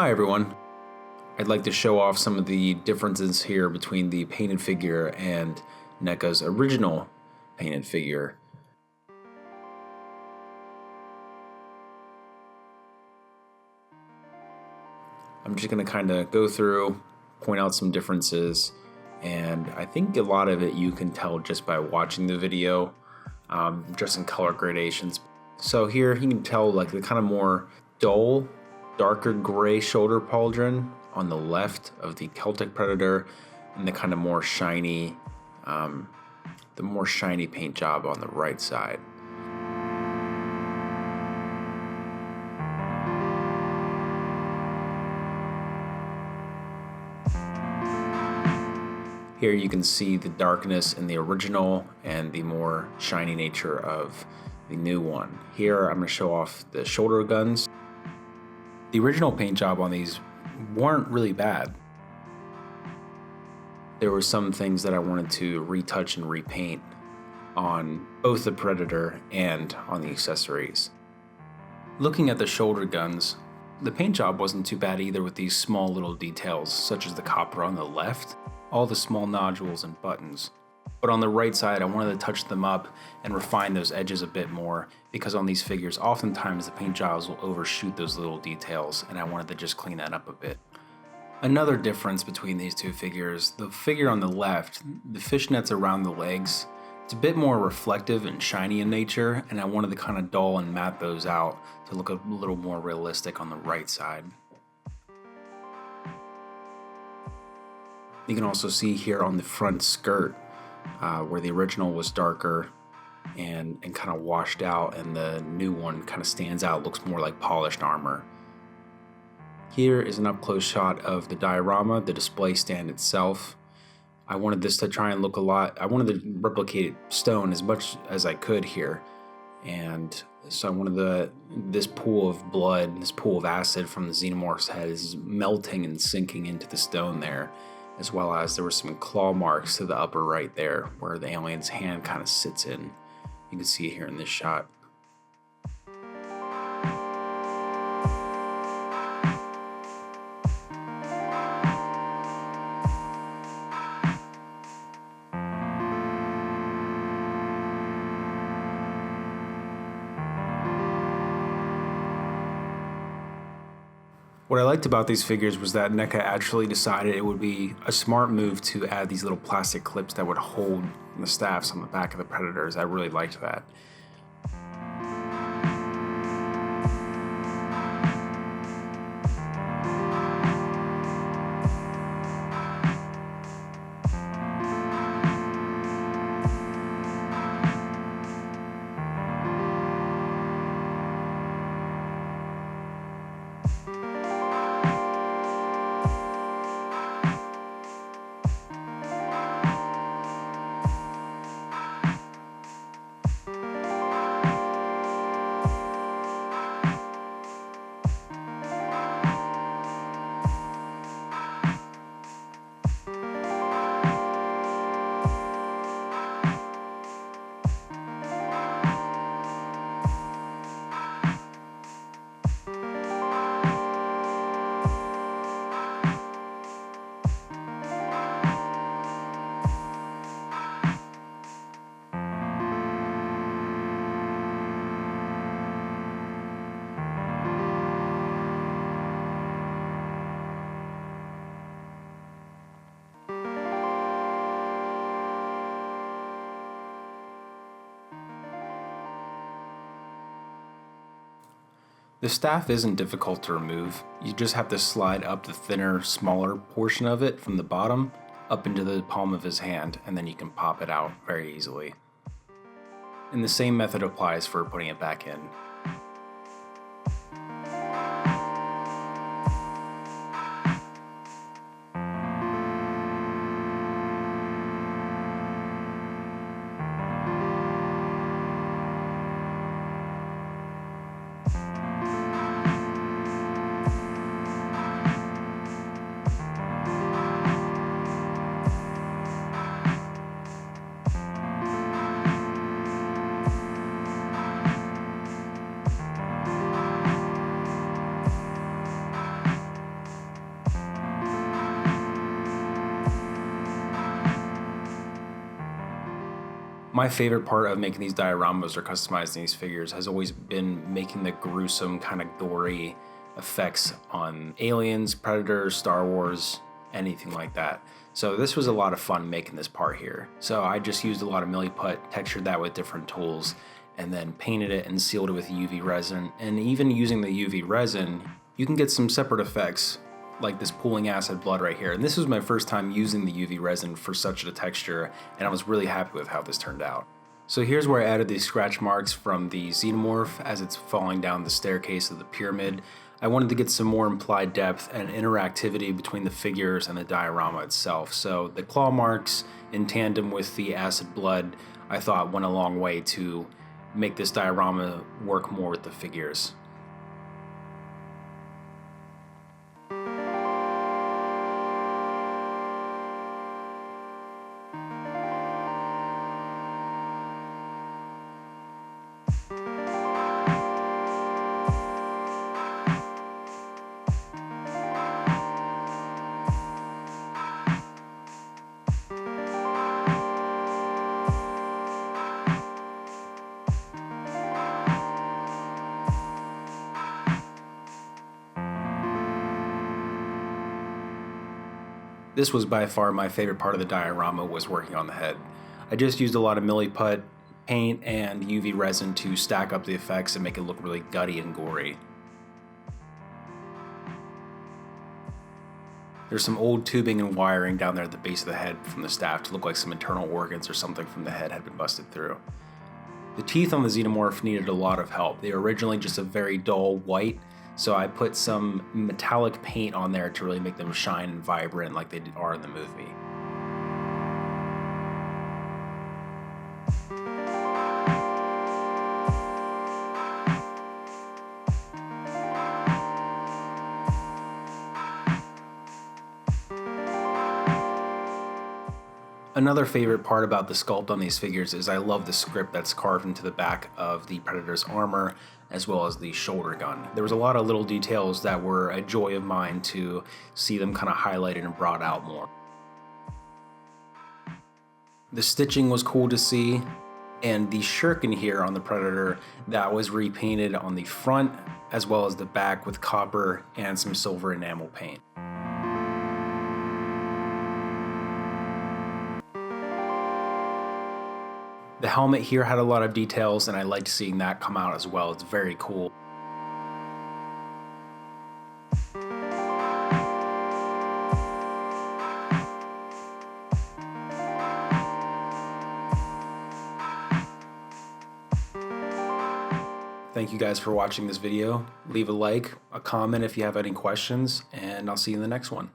Hi everyone. I'd like to show off some of the differences here between the painted figure and NECA's original painted figure. I'm just going to kind of go through, point out some differences, and I think a lot of it you can tell just by watching the video, just in color gradations. So here you can tell like the kind of more dull, darker gray shoulder pauldron on the left of the Celtic Predator, and the kind of more shiny, paint job on the right side. Here you can see the darkness in the original and the more shiny nature of the new one. Here I'm going to show off the shoulder guns. The original paint job on these weren't really bad. There were some things that I wanted to retouch and repaint on both the Predator and on the accessories. Looking at the shoulder guns, the paint job wasn't too bad either, with these small little details such as the copper on the left, all the small nodules and buttons. But on the right side, I wanted to touch them up and refine those edges a bit more, because on these figures, oftentimes the paint jobs will overshoot those little details, and I wanted to just clean that up a bit. Another difference between these two figures, the figure on the left, the fishnets around the legs, it's a bit more reflective and shiny in nature, and I wanted to kind of dull and matte those out to look a little more realistic on the right side. You can also see here on the front skirt where the original was darker and kind of washed out, and the new one kind of stands out, looks more like polished armor. Here is an up-close shot of the diorama, the display stand itself. I wanted this to try and look I wanted to replicate stone as much as I could here. And so I wanted this pool of blood, this pool of acid from the Xenomorph's head is melting and sinking into the stone there, as well as there were some claw marks to the upper right there where the alien's hand kind of sits in. You can see it here in this shot. What I liked about these figures was that NECA actually decided it would be a smart move to add these little plastic clips that would hold the staffs on the back of the Predators. I really liked that. The staff isn't difficult to remove. You just have to slide up the thinner, smaller portion of it from the bottom up into the palm of his hand, and then you can pop it out very easily. And the same method applies for putting it back in. My favorite part of making these dioramas or customizing these figures has always been making the gruesome, kind of gory effects on aliens, predators, Star Wars, anything like that. So this was a lot of fun making this part here. So I just used a lot of milliput, textured that with different tools, and then painted it and sealed it with UV resin. And even using the UV resin, you can get some separate effects like this pooling acid blood right here. And this was my first time using the UV resin for such a texture, and I was really happy with how this turned out. So here's where I added these scratch marks from the Xenomorph as it's falling down the staircase of the pyramid. I wanted to get some more implied depth and interactivity between the figures and the diorama itself. So the claw marks in tandem with the acid blood, I thought went a long way to make this diorama work more with the figures. This was by far my favorite part of the diorama, was working on the head. I just used a lot of milliput, paint, and UV resin to stack up the effects and make it look really gutty and gory. There's some old tubing and wiring down there at the base of the head from the staff to look like some internal organs or something from the head had been busted through. The teeth on the Xenomorph needed a lot of help. They were originally just a very dull white, so I put some metallic paint on there to really make them shine and vibrant like they are in the movie. Another favorite part about the sculpt on these figures is I love the script that's carved into the back of the Predator's armor, as well as the shoulder gun. There was a lot of little details that were a joy of mine to see them kind of highlighted and brought out more. The stitching was cool to see, and the shirkin here on the Predator, that was repainted on the front as well as the back with copper and some silver enamel paint. The helmet here had a lot of details, and I liked seeing that come out as well. It's very cool. Thank you guys for watching this video. Leave a like, a comment if you have any questions, and I'll see you in the next one.